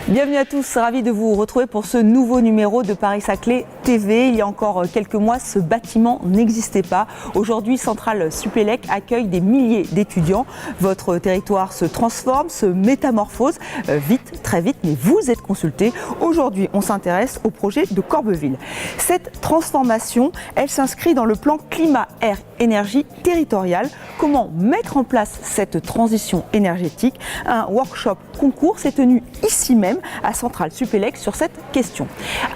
Bienvenue à tous, ravi de vous retrouver pour ce nouveau numéro de Paris-Saclay TV. Il y a encore quelques mois, ce bâtiment n'existait pas. Aujourd'hui, Centrale Supélec accueille des milliers d'étudiants. Votre territoire se transforme, se métamorphose vite, très vite, mais vous êtes consultés. Aujourd'hui, on s'intéresse au projet de Corbeville. Cette transformation, elle s'inscrit dans le plan climat-air-énergie territorial. Comment mettre en place cette transition énergétique? Un workshop concours s'est tenu ici même à Centrale Supélec sur cette question.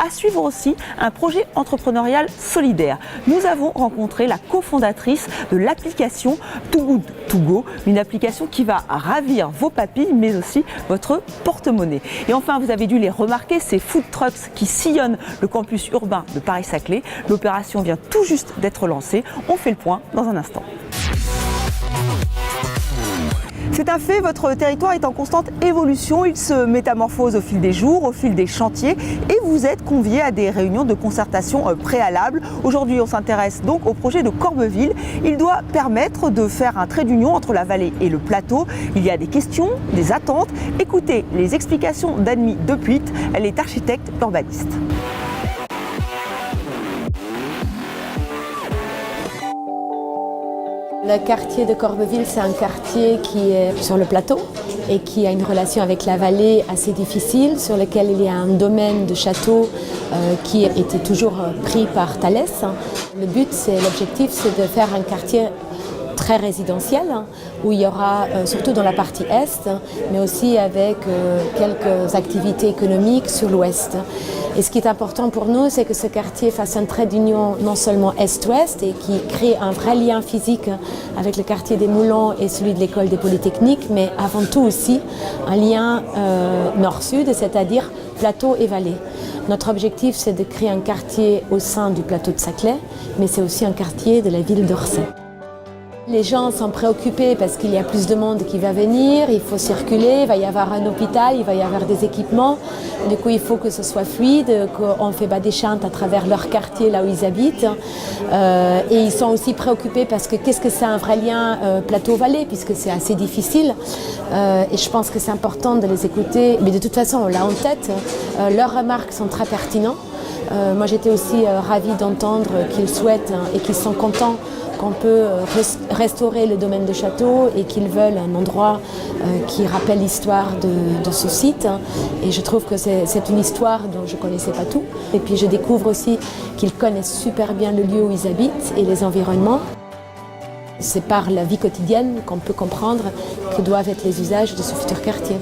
À suivre aussi un projet entrepreneurial solidaire. Nous avons rencontré la cofondatrice de l'application Too Good To Go, une application qui va ravir vos papilles mais aussi votre porte-monnaie. Et enfin, vous avez dû les remarquer, ces food trucks qui sillonnent le campus urbain de Paris-Saclay. L'opération vient tout juste d'être lancée. On fait le point dans un instant. C'est un fait, votre territoire est en constante évolution, il se métamorphose au fil des jours, au fil des chantiers et vous êtes conviés à des réunions de concertation préalables. Aujourd'hui, on s'intéresse donc au projet de Corbeville. Il doit permettre de faire un trait d'union entre la vallée et le plateau. Il y a des questions, des attentes. Écoutez les explications d'Annemie Depuit, elle est architecte urbaniste. Le quartier de Corbeville, c'est un quartier qui est sur le plateau et qui a une relation avec la vallée assez difficile, sur lequel il y a un domaine de château qui était toujours pris par Thalès. Le but, l'objectif, c'est de faire un quartier très résidentiel, où il y aura, surtout dans la partie est, mais aussi avec quelques activités économiques sur l'ouest. Et ce qui est important pour nous, c'est que ce quartier fasse un trait d'union non seulement est-ouest et qui crée un vrai lien physique avec le quartier des Moulins et celui de l'école des Polytechniques, mais avant tout aussi un lien nord-sud, c'est-à-dire plateau et vallée. Notre objectif, c'est de créer un quartier au sein du plateau de Saclay, mais c'est aussi un quartier de la ville d'Orsay. Les gens sont préoccupés parce qu'il y a plus de monde qui va venir, il faut circuler, il va y avoir un hôpital, il va y avoir des équipements. Du coup, il faut que ce soit fluide, qu'on fait des chantes à travers leur quartier, là où ils habitent. Et ils sont aussi préoccupés parce que qu'est-ce que c'est un vrai lien plateau-vallée, puisque c'est assez difficile. Et je pense que c'est important de les écouter. Mais de toute façon, on l'a en tête. Leurs remarques sont très pertinentes. Moi, j'étais aussi ravie d'entendre qu'ils souhaitent et qu'ils sont contents qu'on peut restaurer le domaine de château et qu'ils veulent un endroit qui rappelle l'histoire de ce site. Et je trouve que c'est une histoire dont je ne connaissais pas tout. Et puis je découvre aussi qu'ils connaissent super bien le lieu où ils habitent et les environnements. C'est par la vie quotidienne qu'on peut comprendre que doivent être les usages de ce futur quartier.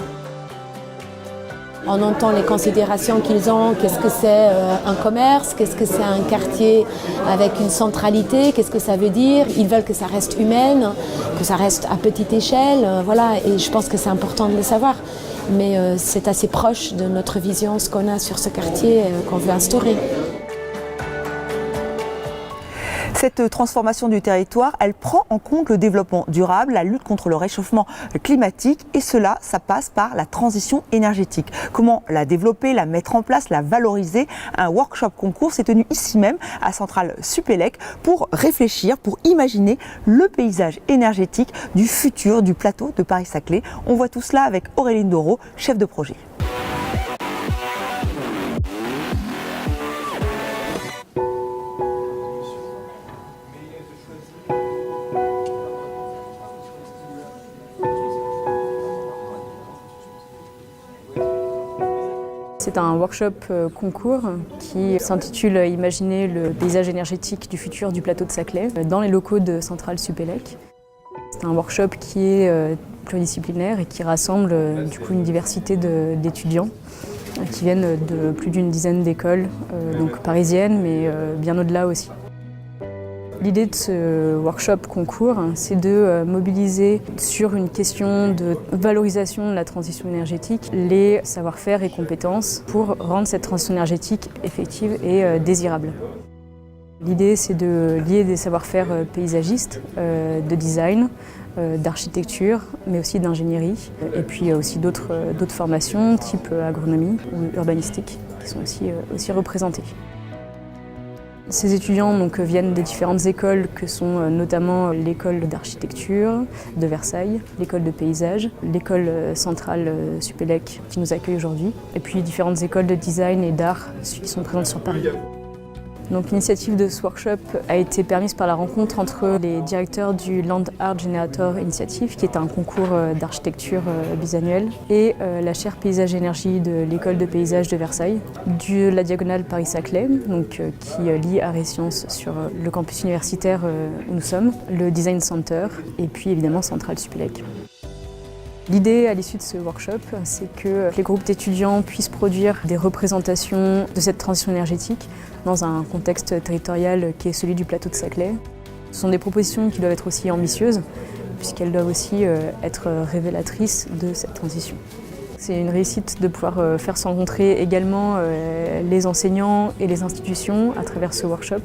On entend les considérations qu'ils ont, qu'est-ce que c'est un commerce, qu'est-ce que c'est un quartier avec une centralité, qu'est-ce que ça veut dire. Ils veulent que ça reste humain, que ça reste à petite échelle, voilà, et je pense que c'est important de le savoir. Mais c'est assez proche de notre vision, ce qu'on a sur ce quartier qu'on veut instaurer. Cette transformation du territoire, elle prend en compte le développement durable, la lutte contre le réchauffement climatique et cela, ça passe par la transition énergétique. Comment la développer, la mettre en place, la valoriser? Un workshop concours s'est tenu ici même à Centrale Supélec pour réfléchir, pour imaginer le paysage énergétique du futur du plateau de Paris-Saclay. On voit tout cela avec Auréline Doro, chef de projet. C'est un workshop concours qui s'intitule « Imaginer le paysage énergétique du futur du plateau de Saclay » dans les locaux de Centrale Supélec. C'est un workshop qui est pluridisciplinaire et qui rassemble du coup une diversité d'étudiants qui viennent de plus d'une dizaine d'écoles, donc parisiennes, mais bien au-delà aussi. L'idée de ce workshop concours, c'est de mobiliser sur une question de valorisation de la transition énergétique les savoir-faire et compétences pour rendre cette transition énergétique effective et désirable. L'idée, c'est de lier des savoir-faire paysagistes, de design, d'architecture, mais aussi d'ingénierie, et puis aussi d'autres formations type agronomie ou urbanistique qui sont aussi représentées. Ces étudiants viennent des différentes écoles que sont notamment l'école d'architecture de Versailles, l'école de paysage, l'école centrale Supélec qui nous accueille aujourd'hui, et puis différentes écoles de design et d'art qui sont présentes sur Paris. Donc, l'initiative de ce workshop a été permise par la rencontre entre les directeurs du Land Art Generator Initiative, qui est un concours d'architecture bisannuel, et la chaire Paysage et Énergie de l'école de paysage de Versailles, de la diagonale Paris-Saclay, qui lie art et sciences sur le campus universitaire où nous sommes, le Design Center, et puis évidemment Centrale Supélec. L'idée à l'issue de ce workshop, c'est que les groupes d'étudiants puissent produire des représentations de cette transition énergétique dans un contexte territorial qui est celui du plateau de Saclay. Ce sont des propositions qui doivent être aussi ambitieuses, puisqu'elles doivent aussi être révélatrices de cette transition. C'est une réussite de pouvoir faire se rencontrer également les enseignants et les institutions à travers ce workshop,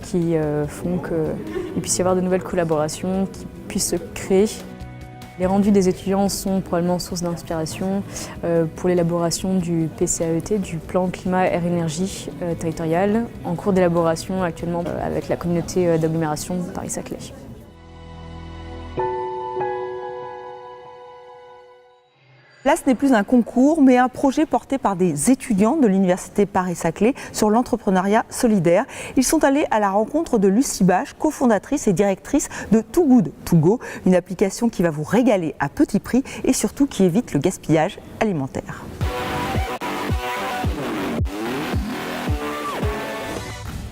qui font qu'il puisse y avoir de nouvelles collaborations qui puissent se créer. Les rendus des étudiants sont probablement source d'inspiration pour l'élaboration du PCAET, du plan climat air énergie territorial, en cours d'élaboration actuellement avec la communauté d'agglomération Paris-Saclay. Là, ce n'est plus un concours, mais un projet porté par des étudiants de l'Université Paris-Saclay sur l'entrepreneuriat solidaire. Ils sont allés à la rencontre de Lucie Bache, cofondatrice et directrice de Too Good To Go, une application qui va vous régaler à petit prix et surtout qui évite le gaspillage alimentaire.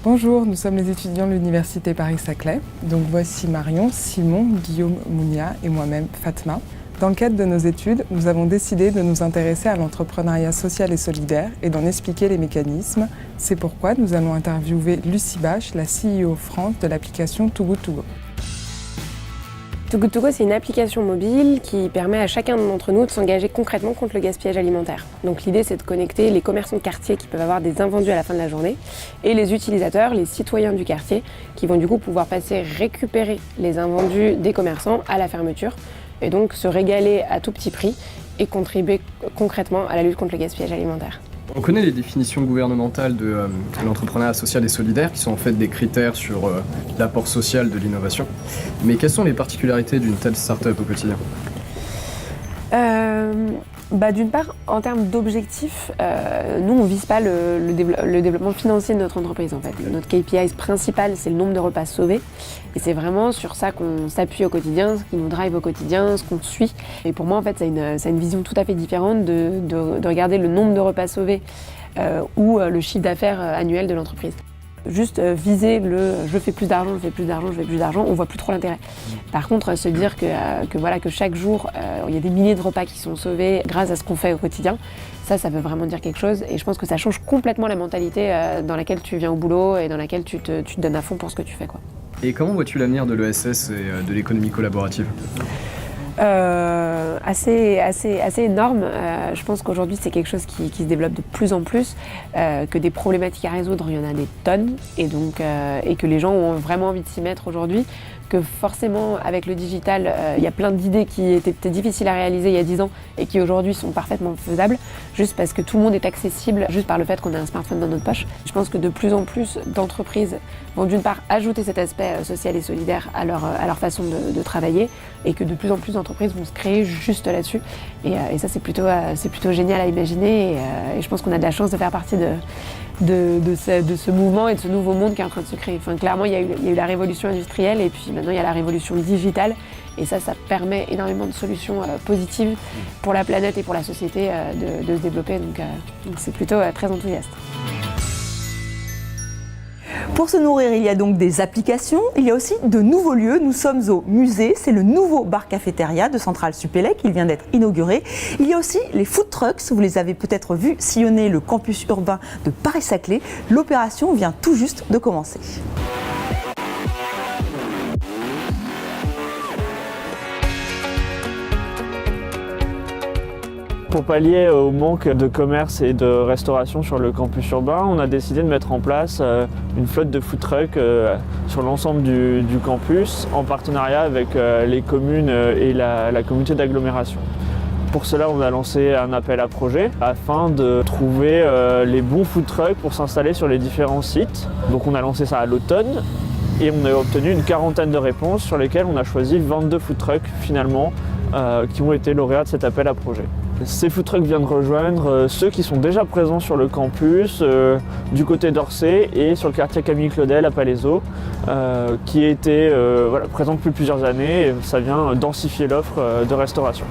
Bonjour, nous sommes les étudiants de l'Université Paris-Saclay. Donc voici Marion, Simon, Guillaume, Mounia et moi-même Fatma. Dans le cadre de nos études, nous avons décidé de nous intéresser à l'entrepreneuriat social et solidaire et d'en expliquer les mécanismes. C'est pourquoi nous allons interviewer Lucie Bache, la CEO France de l'application Too Good To Go. Too Good To Go, c'est une application mobile qui permet à chacun d'entre nous de s'engager concrètement contre le gaspillage alimentaire. Donc l'idée, c'est de connecter les commerçants de quartier qui peuvent avoir des invendus à la fin de la journée et les utilisateurs, les citoyens du quartier, qui vont du coup pouvoir passer récupérer les invendus des commerçants à la fermeture et donc se régaler à tout petit prix et contribuer concrètement à la lutte contre le gaspillage alimentaire. On connaît les définitions gouvernementales de l'entrepreneuriat social et solidaire, qui sont en fait des critères sur l'apport social de l'innovation. Mais quelles sont les particularités d'une telle start-up au quotidien ? D'une part, en termes d'objectifs, nous on ne vise pas le développement financier de notre entreprise en fait. Notre KPI principal, c'est le nombre de repas sauvés. Et c'est vraiment sur ça qu'on s'appuie au quotidien, ce qui nous drive au quotidien, ce qu'on suit. Et pour moi, en fait, ça a une vision tout à fait différente de regarder le nombre de repas sauvés ou le chiffre d'affaires annuel de l'entreprise. Juste viser je fais plus d'argent, on voit plus trop l'intérêt. Par contre, se dire que chaque jour, il y a des milliers de repas qui sont sauvés grâce à ce qu'on fait au quotidien, ça veut vraiment dire quelque chose. Et je pense que ça change complètement la mentalité dans laquelle tu viens au boulot et dans laquelle tu te donnes à fond pour ce que tu fais, quoi. Et comment vois-tu l'avenir de l'ESS et de l'économie collaborative ? Assez énorme. Je pense qu'aujourd'hui c'est quelque chose qui se développe de plus en plus, que des problématiques à résoudre, il y en a des tonnes et que les gens ont vraiment envie de s'y mettre aujourd'hui, que forcément avec le digital il y a plein d'idées qui étaient difficiles à réaliser il y a 10 ans et qui aujourd'hui sont parfaitement faisables, juste parce que tout le monde est accessible juste par le fait qu'on a un smartphone dans notre poche. Je pense que de plus en plus d'entreprises vont d'une part ajouter cet aspect social et solidaire à leur façon de travailler et que de plus en plus d'entreprises vont se créer juste là-dessus. Et ça c'est plutôt génial à imaginer et je pense qu'on a de la chance de faire partie de ce mouvement et de ce nouveau monde qui est en train de se créer. Enfin, clairement, il y a eu la révolution industrielle et puis maintenant il y a la révolution digitale et ça permet énormément de solutions positives pour la planète et pour la société de se développer. Donc c'est plutôt très enthousiaste. Pour se nourrir, il y a donc des applications, il y a aussi de nouveaux lieux. Nous sommes au musée, c'est le nouveau bar-cafétéria de Centrale Supélec, il vient d'être inauguré. Il y a aussi les food trucks, vous les avez peut-être vus sillonner le campus urbain de Paris-Saclay. L'opération vient tout juste de commencer. Pour pallier au manque de commerce et de restauration sur le campus urbain, on a décidé de mettre en place une flotte de food trucks sur l'ensemble du campus en partenariat avec les communes et la communauté d'agglomération. Pour cela, on a lancé un appel à projet afin de trouver les bons food trucks pour s'installer sur les différents sites. Donc on a lancé ça à l'automne et on a obtenu une quarantaine de réponses sur lesquelles on a choisi 22 food trucks finalement qui ont été lauréats de cet appel à projet. Ces food trucks viennent rejoindre ceux qui sont déjà présents sur le campus du côté d'Orsay et sur le quartier Camille Claudel à Palaiseau qui étaient présents depuis plusieurs années et ça vient densifier l'offre de restauration.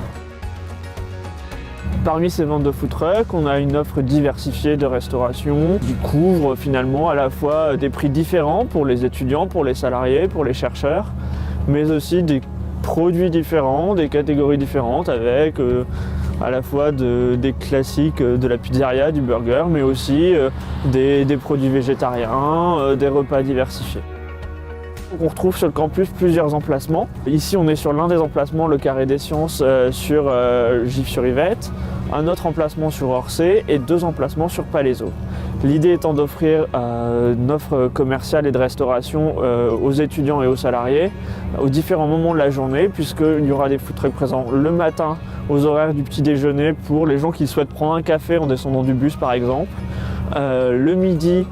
Parmi ces ventes de food trucks, on a une offre diversifiée de restauration qui couvre finalement à la fois des prix différents pour les étudiants, pour les salariés, pour les chercheurs, mais aussi des produits différents, des catégories différentes avec à la fois des classiques de la pizzeria, du burger, mais aussi des produits végétariens, des repas diversifiés. On retrouve sur le campus plusieurs emplacements. Ici, on est sur l'un des emplacements, le Carré des Sciences sur Gif-sur-Yvette, un autre emplacement sur Orsay et 2 emplacements sur Palaiseau. L'idée étant d'offrir une offre commerciale et de restauration aux étudiants et aux salariés aux différents moments de la journée, puisqu'il y aura des food trucks présents le matin aux horaires du petit déjeuner pour les gens qui souhaitent prendre un café en descendant du bus par exemple. Le midi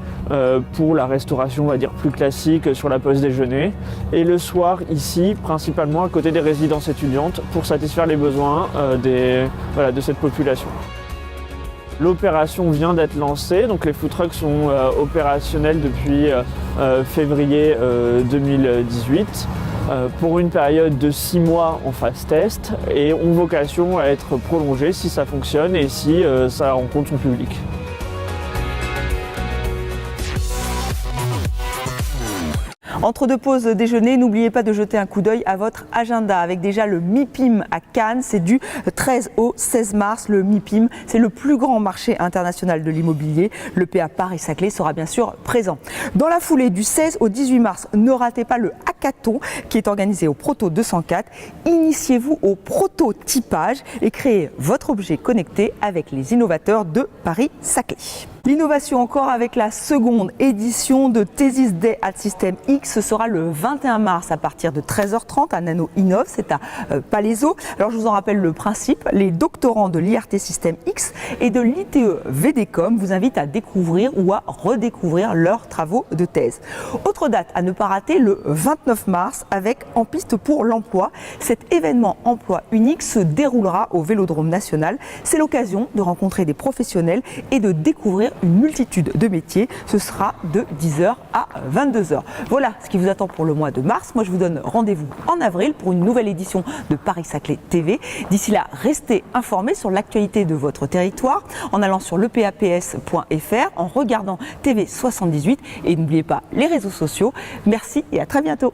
pour la restauration, on va dire plus classique sur la pause déjeuner, et le soir ici principalement à côté des résidences étudiantes pour satisfaire les besoins de cette population. L'opération vient d'être lancée, donc les food trucks sont opérationnels depuis février 2018 pour une période de 6 mois en phase test et ont vocation à être prolongés si ça fonctionne et si ça rencontre son public. Entre 2 pauses déjeuner, n'oubliez pas de jeter un coup d'œil à votre agenda avec déjà le MIPIM à Cannes. C'est du 13 au 16 mars. Le MIPIM, c'est le plus grand marché international de l'immobilier. Le PA Paris-Saclay sera bien sûr présent. Dans la foulée du 16 au 18 mars, ne ratez pas le hackathon qui est organisé au Proto 204. Initiez-vous au prototypage et créez votre objet connecté avec les innovateurs de Paris-Saclay. L'innovation encore avec la seconde édition de Thesis Day at System X. Ce sera le 21 mars à partir de 13h30 à Nano Innov, c'est à Palaiseau. Alors je vous en rappelle le principe, les doctorants de l'IRT System X et de l'ITE VDCOM vous invitent à découvrir ou à redécouvrir leurs travaux de thèse. Autre date à ne pas rater, le 29 mars avec En piste pour l'emploi. Cet événement emploi unique se déroulera au Vélodrome National. C'est l'occasion de rencontrer des professionnels et de découvrir une multitude de métiers. Ce sera de 10h à 22h. Voilà ce qui vous attend pour le mois de mars. Moi, je vous donne rendez-vous en avril pour une nouvelle édition de Paris-Saclay TV. D'ici là, restez informés sur l'actualité de votre territoire en allant sur lepaps.fr, en regardant TV78 et n'oubliez pas les réseaux sociaux. Merci et à très bientôt.